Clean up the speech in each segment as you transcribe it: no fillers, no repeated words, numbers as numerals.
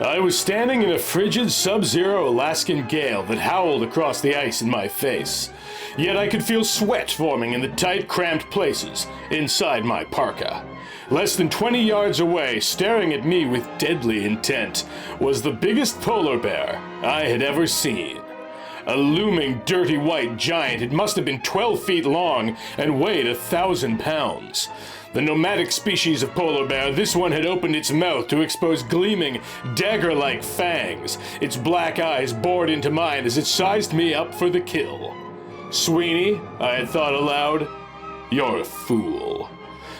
I was standing in a frigid sub-zero Alaskan gale that howled across the ice in my face. Yet I could feel sweat forming in the tight, cramped places inside my parka. Less than 20 yards away, staring at me with deadly intent, was the biggest polar bear I had ever seen. A looming, dirty white giant, it must have been 12 feet long and weighed 1,000 pounds. The nomadic species of polar bear, this one had opened its mouth to expose gleaming, dagger-like fangs. Its black eyes bored into mine as it sized me up for the kill. Sweeney, I had thought aloud, you're a fool.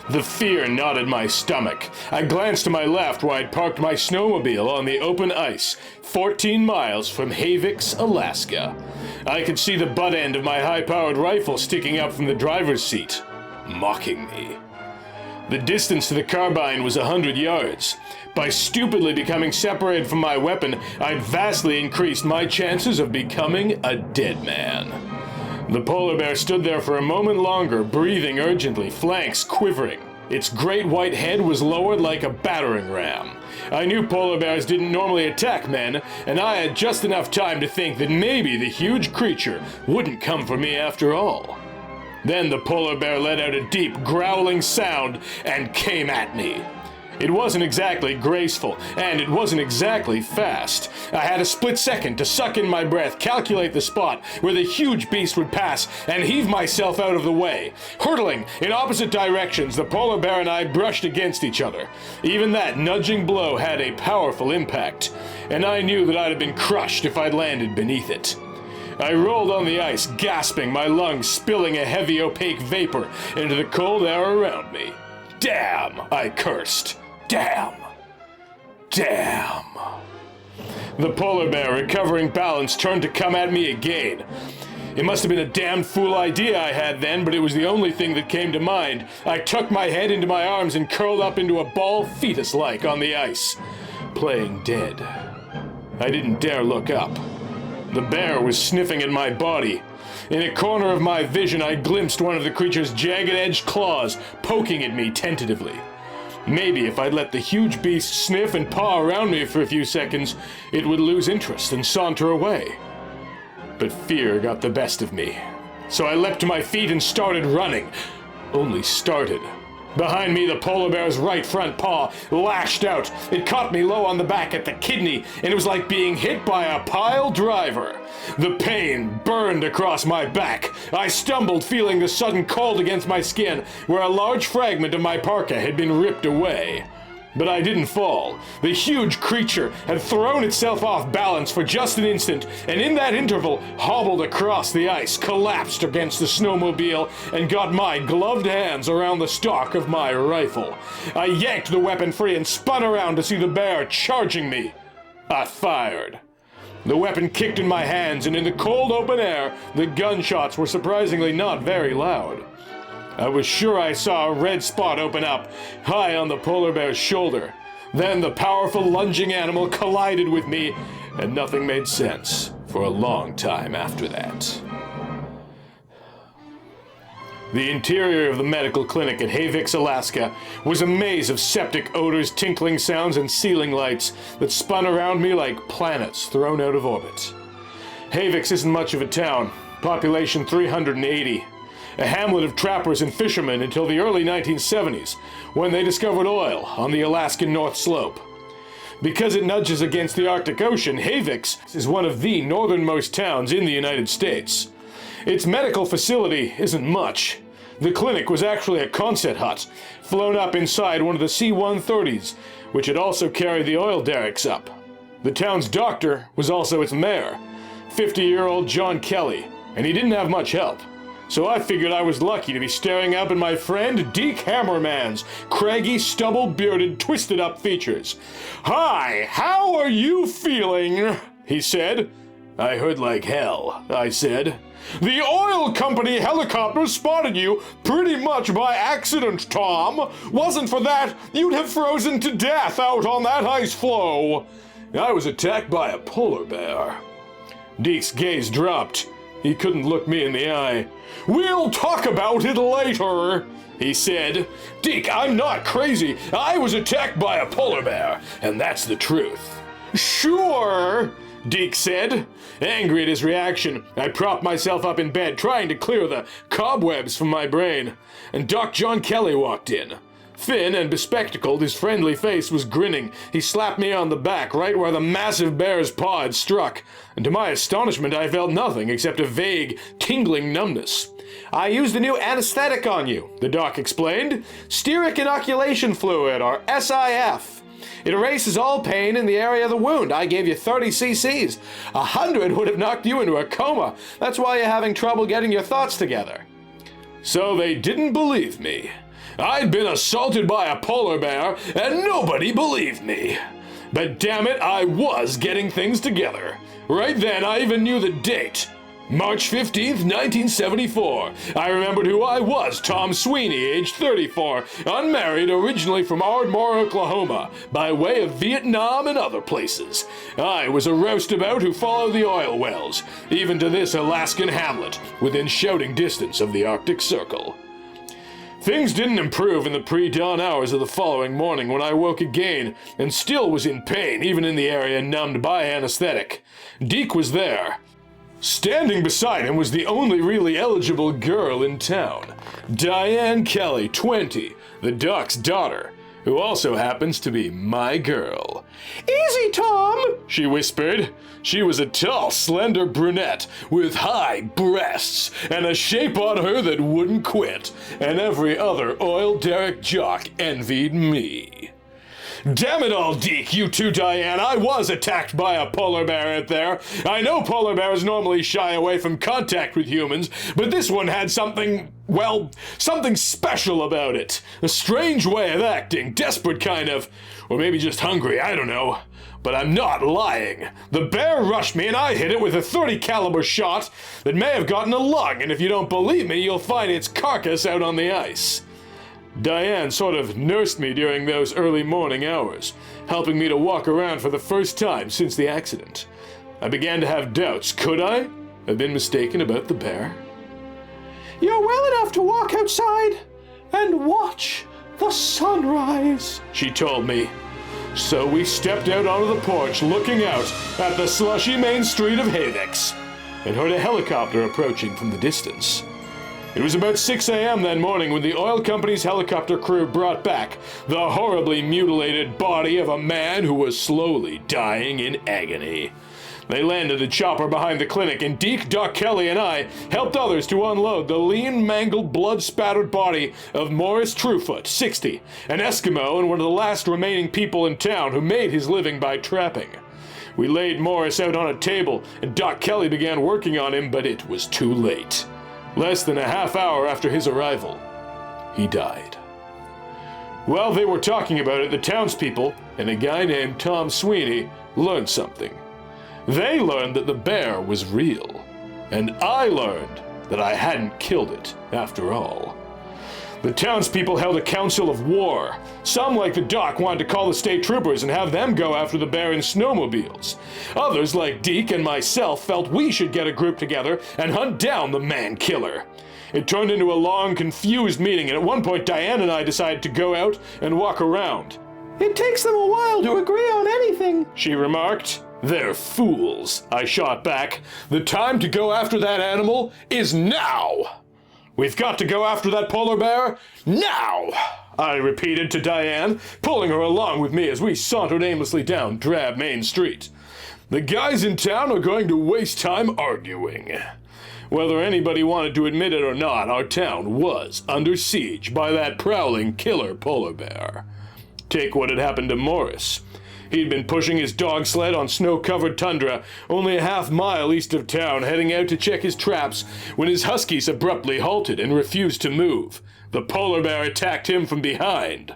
The fear knotted my stomach. I glanced to my left where I'd parked my snowmobile on the open ice, 14 miles from Havix, Alaska. I could see the butt end of my high-powered rifle sticking up from the driver's seat, mocking me. The distance to the carbine was 100 yards. By stupidly becoming separated from my weapon, I'd vastly increased my chances of becoming a dead man. The polar bear stood there for a moment longer, breathing urgently, flanks quivering. Its great white head was lowered like a battering ram. I knew polar bears didn't normally attack men, and I had just enough time to think that maybe the huge creature wouldn't come for me after all. Then the polar bear let out a deep, growling sound and came at me. It wasn't exactly graceful, and it wasn't exactly fast. I had a split second to suck in my breath, calculate the spot where the huge beast would pass, and heave myself out of the way. Hurtling in opposite directions, the polar bear and I brushed against each other. Even that nudging blow had a powerful impact, and I knew that I'd have been crushed if I'd landed beneath it. I rolled on the ice, gasping, my lungs spilling a heavy, opaque vapor into the cold air around me. Damn, I cursed. Damn. Damn. The polar bear, recovering balance, turned to come at me again. It must have been a damned fool idea I had then, but it was the only thing that came to mind. I tucked my head into my arms and curled up into a ball fetus-like on the ice, playing dead. I didn't dare look up. The bear was sniffing at my body. In a corner of my vision, I glimpsed one of the creature's jagged-edged claws poking at me tentatively. Maybe if I'd let the huge beast sniff and paw around me for a few seconds, it would lose interest and saunter away. But fear got the best of me. So I leapt to my feet and started running. Only started. Behind me, the polar bear's right front paw lashed out. It caught me low on the back at the kidney, and it was like being hit by a pile driver. The pain burned across my back. I stumbled, feeling the sudden cold against my skin, where a large fragment of my parka had been ripped away. But I didn't fall. The huge creature had thrown itself off balance for just an instant, and in that interval, hobbled across the ice, collapsed against the snowmobile, and got my gloved hands around the stock of my rifle. I yanked the weapon free and spun around to see the bear charging me. I fired. The weapon kicked in my hands, and in the cold open air, the gunshots were surprisingly not very loud. I was sure I saw a red spot open up, high on the polar bear's shoulder. Then the powerful lunging animal collided with me, and nothing made sense for a long time after that. The interior of the medical clinic at Havix, Alaska, was a maze of septic odors, tinkling sounds, and ceiling lights that spun around me like planets thrown out of orbit. Havix isn't much of a town, population 380. A hamlet of trappers and fishermen until the early 1970s, when they discovered oil on the Alaskan North Slope. Because it nudges against the Arctic Ocean, Havix is one of the northernmost towns in the United States. Its medical facility isn't much. The clinic was actually a Quonset hut, flown up inside one of the C-130s, which had also carried the oil derricks up. The town's doctor was also its mayor, 50-year-old John Kelly, and he didn't have much help. So I figured I was lucky to be staring up at my friend Deke Hammerman's craggy, stubble-bearded, twisted-up features. "Hi, how are you feeling?" he said. "I hurt like hell," I said. "The oil company helicopter spotted you pretty much by accident, Tom. Wasn't for that, you'd have frozen to death out on that ice floe." "I was attacked by a polar bear." Deke's gaze dropped. He couldn't look me in the eye. "We'll talk about it later," he said. "Deke, I'm not crazy. I was attacked by a polar bear, and that's the truth." Sure, Deke said. Angry at his reaction, I propped myself up in bed, trying to clear the cobwebs from my brain, and Doc John Kelly walked in. Thin and bespectacled, his friendly face was grinning. He slapped me on the back, right where the massive bear's paw had struck, and to my astonishment I felt nothing except a vague, tingling numbness. I used a new anesthetic on you, the doc explained. Stearic inoculation fluid, or SIF. It erases all pain in the area of the wound. I gave you 30 cc's. 100 would have knocked you into a coma. That's why you're having trouble getting your thoughts together. So they didn't believe me. I'd been assaulted by a polar bear, and nobody believed me. But damn it, I was getting things together. Right then, I even knew the date. March 15th, 1974. I remembered who I was, Tom Sweeney, age 34, unmarried, originally from Ardmore, Oklahoma, by way of Vietnam and other places. I was a roustabout who followed the oil wells, even to this Alaskan hamlet, within shouting distance of the Arctic Circle. Things didn't improve in the pre-dawn hours of the following morning when I woke again, and still was in pain, even in the area numbed by anesthetic. Deke was there. Standing beside him was the only really eligible girl in town, Diane Kelly, 20, the doc's daughter, who also happens to be my girl. "Easy, Tom," she whispered. She was a tall, slender brunette with high breasts and a shape on her that wouldn't quit, and every other oil derrick jock envied me. Damn it all, Deke, you too, Diane. I was attacked by a polar bear out there. I know polar bears normally shy away from contact with humans, but this one had something special about it. A strange way of acting, desperate kind of, or maybe just hungry, I don't know. But I'm not lying. The bear rushed me and I hit it with a .30 caliber shot that may have gotten a lung, and if you don't believe me, you'll find its carcass out on the ice. Diane sort of nursed me during those early morning hours, helping me to walk around for the first time since the accident. I began to have doubts. Could I have been mistaken about the bear? "You're well enough to walk outside and watch the sunrise," she told me. So we stepped out onto the porch, looking out at the slushy main street of Havix, and heard a helicopter approaching from the distance. It was about 6 a.m. that morning when the oil company's helicopter crew brought back the horribly mutilated body of a man who was slowly dying in agony. They landed the chopper behind the clinic, and Deke, Doc Kelly, and I helped others to unload the lean, mangled, blood-spattered body of Morris Truefoot, 60, an Eskimo and one of the last remaining people in town who made his living by trapping. We laid Morris out on a table, and Doc Kelly began working on him, but it was too late. Less than a half hour after his arrival, he died. While they were talking about it, the townspeople and a guy named Tom Sweeney learned something. They learned that the bear was real, and I learned that I hadn't killed it after all. The townspeople held a council of war. Some, like the doc, wanted to call the state troopers and have them go after the bear in snowmobiles. Others, like Deke and myself, felt we should get a group together and hunt down the man-killer. It turned into a long, confused meeting, and at one point Diane and I decided to go out and walk around. "It takes them a while to agree on anything," she remarked. "They're fools," I shot back. "The time to go after that animal is now. We've got to go after that polar bear now," I repeated to Diane, pulling her along with me as we sauntered aimlessly down drab Main Street. The guys in town are going to waste time arguing. Whether anybody wanted to admit it or not, our town was under siege by that prowling killer polar bear. Take what had happened to Morris. He'd been pushing his dog sled on snow-covered tundra only a half-mile east of town, heading out to check his traps, when his huskies abruptly halted and refused to move. The polar bear attacked him from behind.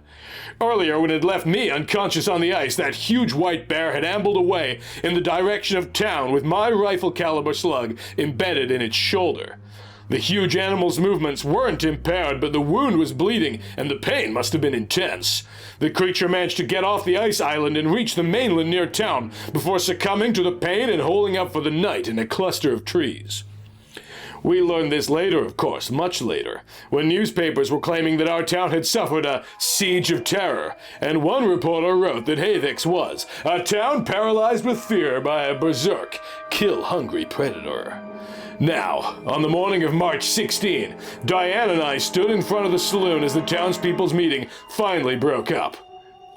Earlier, when it left me unconscious on the ice, that huge white bear had ambled away in the direction of town with my rifle-caliber slug embedded in its shoulder. The huge animal's movements weren't impaired, but the wound was bleeding, and the pain must have been intense. The creature managed to get off the ice island and reach the mainland near town before succumbing to the pain and holding up for the night in a cluster of trees. We learned this later, of course, much later, when newspapers were claiming that our town had suffered a siege of terror, and one reporter wrote that Havix was a town paralyzed with fear by a berserk, kill-hungry predator. Now, on the morning of March 16, Diane and I stood in front of the saloon as the townspeople's meeting finally broke up.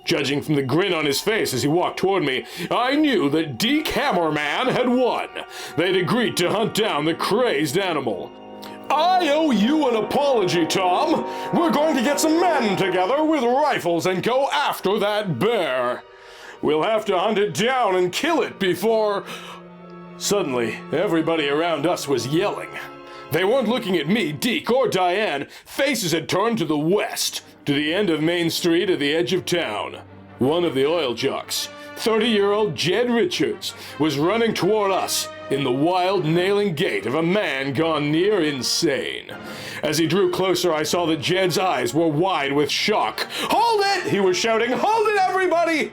Judging from the grin on his face as he walked toward me, I knew that Deke Hammerman had won. They'd agreed to hunt down the crazed animal. I owe you an apology, Tom. We're going to get some men together with rifles and go after that bear. We'll have to hunt it down and kill it before... Suddenly, everybody around us was yelling. They weren't looking at me, Deke, or Diane. Faces had turned to the west, to the end of Main Street at the edge of town. One of the oil jocks, 30-year-old Jed Richards, was running toward us in the wild, nailing gait of a man gone near insane. As he drew closer, I saw that Jed's eyes were wide with shock. "Hold it!" he was shouting. "Hold it, everybody!"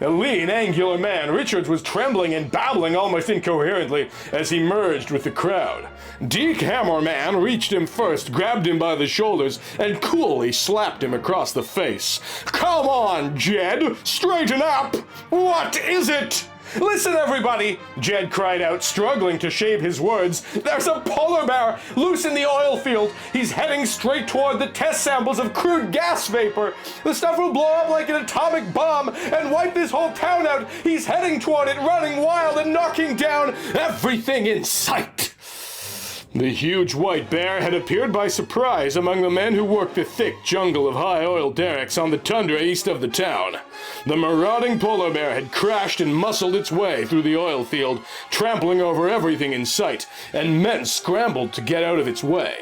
A lean, angular man, Richards was trembling and babbling almost incoherently as he merged with the crowd. Deke Hammerman reached him first, grabbed him by the shoulders, and coolly slapped him across the face. "Come on, Jed! Straighten up! What is it?" "Listen, everybody!" Jed cried out, struggling to shape his words. "There's a polar bear loose in the oil field. He's heading straight toward the test samples of crude gas vapor. The stuff will blow up like an atomic bomb and wipe this whole town out. He's heading toward it, running wild and knocking down everything in sight." The huge white bear had appeared by surprise among the men who worked the thick jungle of high oil derricks on the tundra east of the town. The marauding polar bear had crashed and muscled its way through the oil field, trampling over everything in sight, and men scrambled to get out of its way.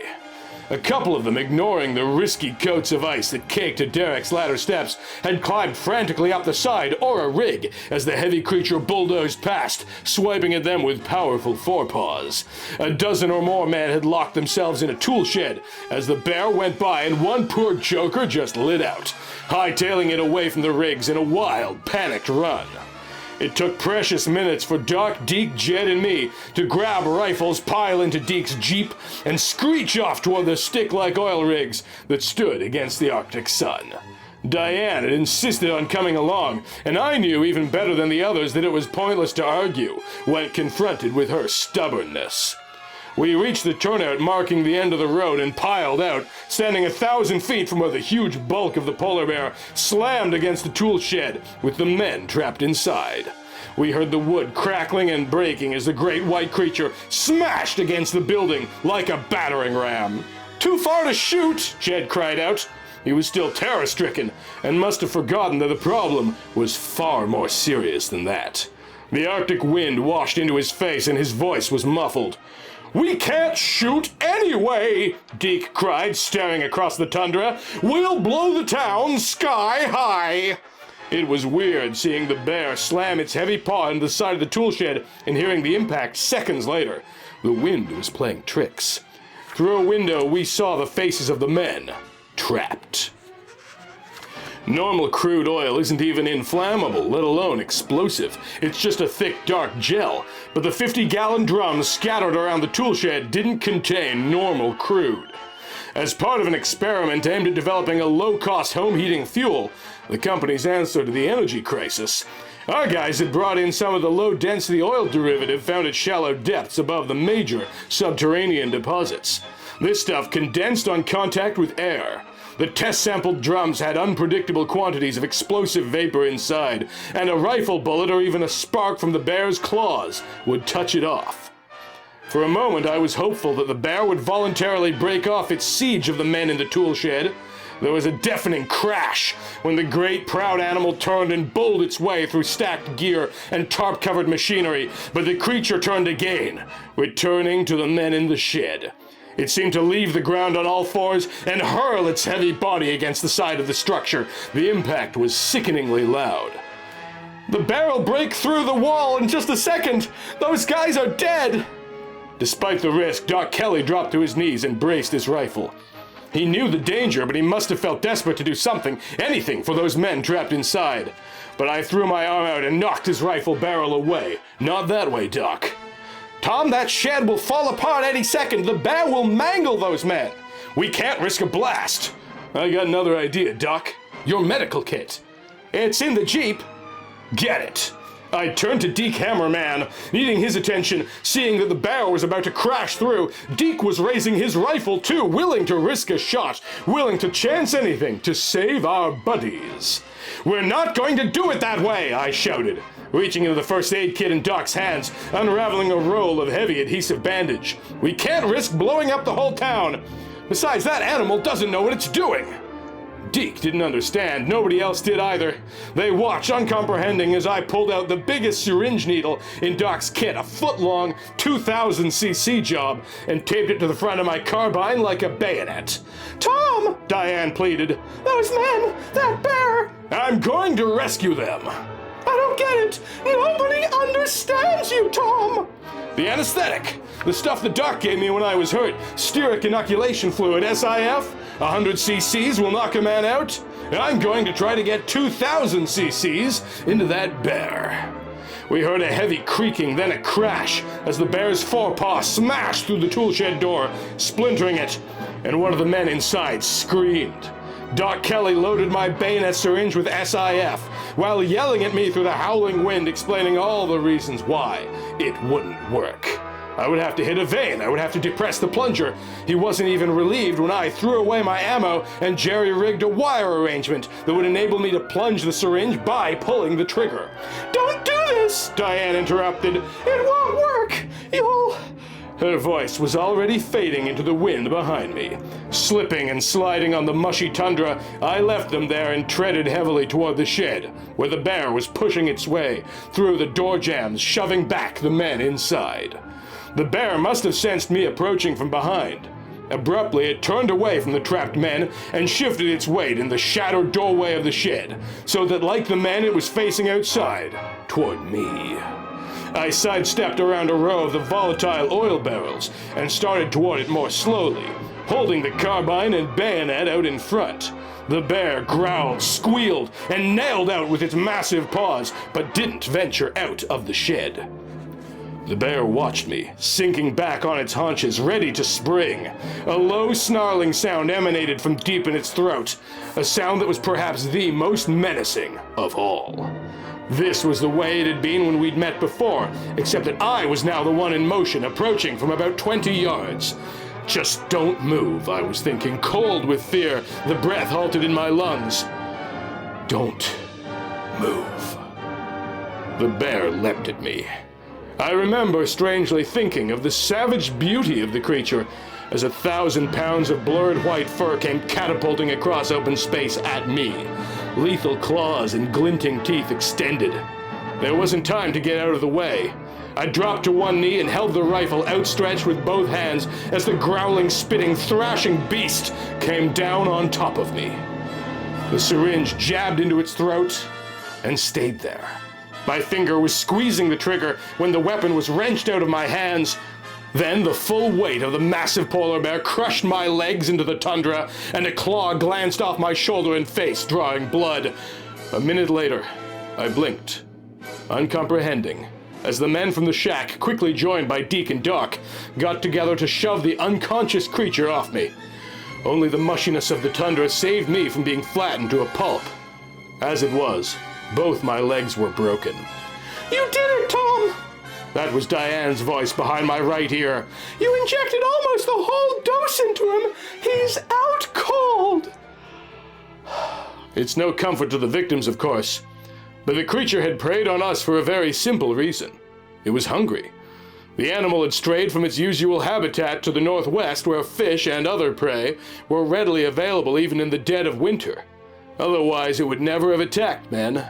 A couple of them, ignoring the risky coats of ice that caked a derrick's ladder steps, had climbed frantically up the side or a rig as the heavy creature bulldozed past, swiping at them with powerful forepaws. A dozen or more men had locked themselves in a tool shed as the bear went by, and one poor joker just lit out, hightailing it away from the rigs in a wild, panicked run. It took precious minutes for Doc, Deke, Jed, and me to grab rifles, pile into Deke's Jeep, and screech off toward the stick-like oil rigs that stood against the Arctic sun. Diane had insisted on coming along, and I knew even better than the others that it was pointless to argue when confronted with her stubbornness. We reached the turnout marking the end of the road and piled out, standing 1,000 feet from where the huge bulk of the polar bear slammed against the tool shed with the men trapped inside. We heard the wood crackling and breaking as the great white creature smashed against the building like a battering ram. "Too far to shoot!" Jed cried out. He was still terror-stricken and must have forgotten that the problem was far more serious than that. The Arctic wind washed into his face and his voice was muffled. "We can't shoot anyway!" Deke cried, staring across the tundra. "We'll blow the town sky high!" It was weird seeing the bear slam its heavy paw into the side of the tool shed and hearing the impact seconds later. The wind was playing tricks. Through a window, we saw the faces of the men, trapped. Normal crude oil isn't even inflammable, let alone explosive. It's just a thick, dark gel. But the 50-gallon drums scattered around the tool shed didn't contain normal crude. As part of an experiment aimed at developing a low-cost home heating fuel, the company's answer to the energy crisis, our guys had brought in some of the low-density oil derivative found at shallow depths above the major subterranean deposits. This stuff condensed on contact with air. The test-sampled drums had unpredictable quantities of explosive vapor inside, and a rifle bullet or even a spark from the bear's claws would touch it off. For a moment, I was hopeful that the bear would voluntarily break off its siege of the men in the tool shed. There was a deafening crash when the great, proud animal turned and bowled its way through stacked gear and tarp-covered machinery, but the creature turned again, returning to the men in the shed. It seemed to leave the ground on all fours and hurl its heavy body against the side of the structure. The impact was sickeningly loud. "The bear'll break through the wall in just a second! Those guys are dead!" Despite the risk, Doc Kelly dropped to his knees and braced his rifle. He knew the danger, but he must have felt desperate to do something, anything, for those men trapped inside. But I threw my arm out and knocked his rifle barrel away. "Not that way, Doc." Tom, that shed will fall apart any second. The bear will mangle those men. We can't risk a blast. I got another idea, Doc. Your medical kit. It's in the Jeep. Get it. I turned to Deke Hammerman, needing his attention, seeing that the bear was about to crash through. Deke was raising his rifle too, willing to risk a shot, willing to chance anything to save our buddies. We're not going to do it that way, I shouted, reaching into the first aid kit in Doc's hands, unraveling a roll of heavy adhesive bandage. We can't risk blowing up the whole town. Besides, that animal doesn't know what it's doing. Deke didn't understand. Nobody else did either. They watched, uncomprehending, as I pulled out the biggest syringe needle in Doc's kit, a foot-long 2,000cc job, and taped it to the front of my carbine like a bayonet. Tom, Diane pleaded. Those men, that bear. I'm going to rescue them. I don't get it. Nobody understands you, Tom. The anesthetic. The stuff the doc gave me when I was hurt. Stearic inoculation fluid, SIF. 100 cc's will knock a man out. I'm going to try to get 2,000 cc's into that bear. We heard a heavy creaking, then a crash, as the bear's forepaw smashed through the toolshed door, splintering it, and one of the men inside screamed. Doc Kelly loaded my bayonet syringe with SIF, while yelling at me through the howling wind, explaining all the reasons why it wouldn't work. I would have to hit a vein, I would have to depress the plunger. He wasn't even relieved when I threw away my ammo and jerry-rigged a wire arrangement that would enable me to plunge the syringe by pulling the trigger. Don't do this, Diane interrupted. It won't work. You'll... Her voice was already fading into the wind behind me. Slipping and sliding on the mushy tundra, I left them there and treaded heavily toward the shed, where the bear was pushing its way through the door jambs, shoving back the men inside. The bear must have sensed me approaching from behind. Abruptly, it turned away from the trapped men and shifted its weight in the shattered doorway of the shed, so that like the men, it was facing outside, toward me. I sidestepped around a row of the volatile oil barrels and started toward it more slowly, holding the carbine and bayonet out in front. The bear growled, squealed, and nailed out with its massive paws, but didn't venture out of the shed. The bear watched me, sinking back on its haunches, ready to spring. A low snarling sound emanated from deep in its throat, a sound that was perhaps the most menacing of all. This was the way it had been when we'd met before, except that I was now the one in motion, approaching from about 20 yards. Just don't move, I was thinking, cold with fear, the breath halted in my lungs. Don't move. The bear leapt at me. I remember strangely thinking of the savage beauty of the creature as 1,000 pounds of blurred white fur came catapulting across open space at me, lethal claws and glinting teeth extended. There wasn't time to get out of the way. I dropped to one knee and held the rifle outstretched with both hands as the growling, spitting, thrashing beast came down on top of me. The syringe jabbed into its throat and stayed there. My finger was squeezing the trigger when the weapon was wrenched out of my hands. Then the full weight of the massive polar bear crushed my legs into the tundra, and a claw glanced off my shoulder and face, drawing blood. A minute later, I blinked, uncomprehending, as the men from the shack, quickly joined by Deke and Doc, got together to shove the unconscious creature off me. Only the mushiness of the tundra saved me from being flattened to a pulp. As it was, both my legs were broken. You did it, Tom! That was Diane's voice behind my right ear. You injected almost the whole dose into him. He's out cold. It's no comfort to the victims, of course, but the creature had preyed on us for a very simple reason. It was hungry. The animal had strayed from its usual habitat to the northwest, where fish and other prey were readily available even in the dead of winter. Otherwise, it would never have attacked men,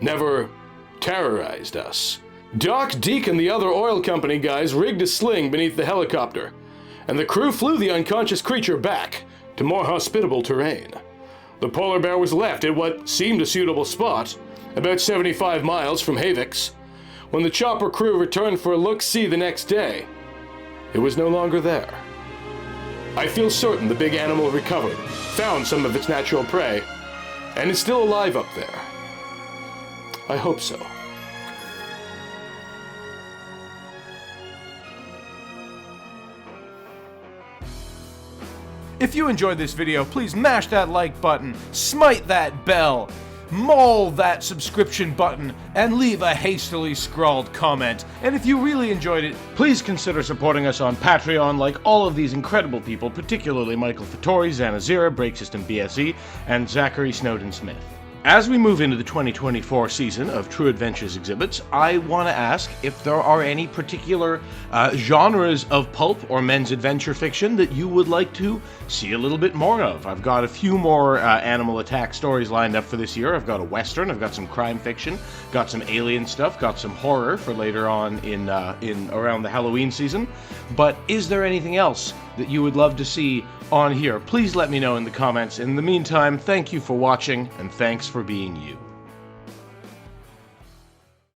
never terrorized us. Doc, Deke, and the other oil company guys rigged a sling beneath the helicopter, and the crew flew the unconscious creature back to more hospitable terrain. The polar bear was left at what seemed a suitable spot, about 75 miles from Havix. When the chopper crew returned for a look-see the next day, it was no longer there. I feel certain the big animal recovered, found some of its natural prey, and is still alive up there. I hope so. If you enjoyed this video, please mash that like button, smite that bell, maul that subscription button, and leave a hastily scrawled comment. And if you really enjoyed it, please consider supporting us on Patreon like all of these incredible people, particularly Michael Fattori, Zanazira, Break System BSE, and Zachary Snowden-Smith. As we move into the 2024 season of True Adventures exhibits, I want to ask if there are any particular genres of pulp or men's adventure fiction that you would like to see a little bit more of. I've got a few more animal attack stories lined up for this year. I've got a western, I've got some crime fiction, got some alien stuff, got some horror for later on in around the Halloween season. But is there anything else that you would love to see on here? Please let me know in the comments. In the meantime, thank you for watching, and thanks for being you.